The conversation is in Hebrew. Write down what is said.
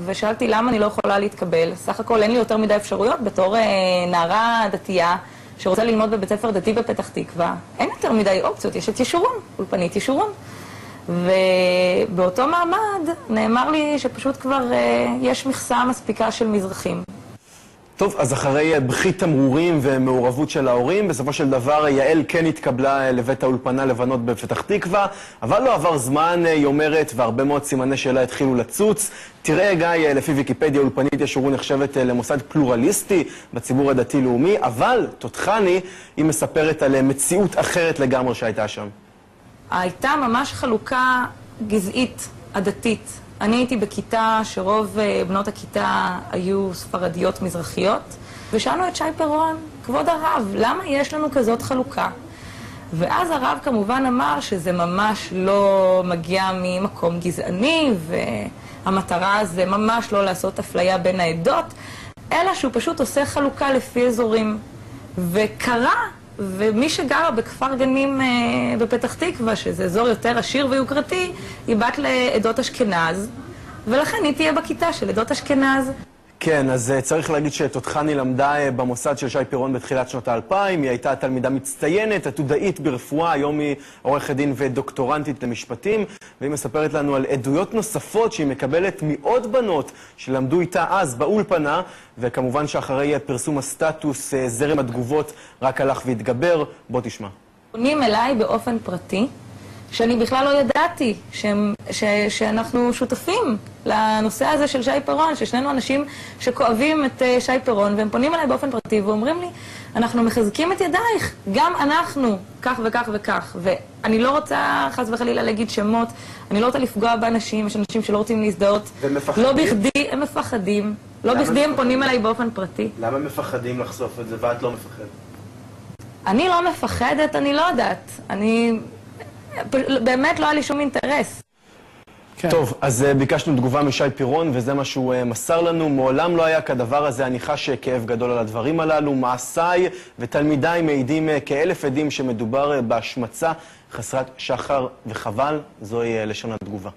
ושאלתי למה אני לא יכולה להתקבל. סך הכל אין לי יותר מדי אפשרויות בתור נערה דתייה שרוצה ללמוד בבית ספר דתי בפתח תקווה. אין יותר מדי אופציות, יש את ישורון, אולפנית ישורון. ובאותו מעמד נאמר לי שפשוט כבר יש מכסה מספיקה של מזרחים. טוב, אז אחרי בכי תמרורים ומעורבות של ההורים, בסופו של דבר יעל כן התקבלה לבית האולפנה לבנות בפתח תקווה, אבל לא עבר זמן, היא אומרת, והרבה מאוד סימני שאלה התחילו לצוץ. תראה, גיא, לפי ויקיפדיה, אולפנית ישורון נחשבת למוסד פלורליסטי בציבור הדתי-לאומי, אבל תותחני, היא מספרת על מציאות אחרת לגמרי שהייתה שם. הייתה ממש חלוקה גזעית, עדתית. אני הייתי בכיתה שרוב בנות הכיתה היו ספרדיות מזרחיות, ושאלנו את שי פירון, כבוד הרב, למה יש לנו כזאת חלוקה? ואז הרב כמובן אמר שזה ממש לא מגיע ממקום גזעני, והמטרה זה ממש לא לעשות אפליה בין העדות, אלא שהוא פשוט עושה חלוקה לפי אזורים. וקרה, ומי שגרה בכפר גנים בפתח תקווה, שזה אזור יותר עשיר ויוקרתי, היא בת לעדות אשכנז, ולכן היא תהיה בכיתה של עדות אשכנז. כן, אז צריך להגיד שתותחני למדה במוסד של שי פירון בתחילת שנות ה-2000, היא הייתה תלמידה מצטיינת, עתודאית ברפואה, היום היא עורכת דין ודוקטורנטית למשפטים, והיא מספרת לנו על עדויות נוספות שהיא מקבלת מעוד בנות שלמדו איתה אז באולפנה, וכמובן שאחרי פרסום הסטטוס, זרם התגובות רק הלך והתגבר. בוא תשמע. פונים אליי באופן פרטי, שאני בכלל לא ידעתי שאנחנו שותפים לנושא הזה של שי פירון, ששנינו אנשים שכואבים את שי פירון, והם פונים אליי באופן פרטי ואומרים לי, אנחנו מחזקים את ידייך, גם אנחנו, כך וכך וכך. ואני לא רוצה חס וחלילה להגיד שמות, אני לא רוצה לפגוע באנשים, יש אנשים שלא רוצים להזדהות. ומפחדים? לא בכדי, הם מפחדים. לא בכדי הם פונים אליי באופן פרטי. למה מפחדים לחשוף את זה ואת לא מפחדת? אני לא מפחדת, אני לא יודעת. באמת לא היה לי שום אינטרס. כן. טוב, אז ביקשנו תגובה משי פירון, וזה מה שהוא מסר לנו. מעולם לא היה כדבר הזה, אני חש כאב גדול על הדברים הללו. מעשיי ותלמידיי מעידים כאלף עדים שמדובר בהשמצה חסרת שחר וחבל. זוהי לשון התגובה.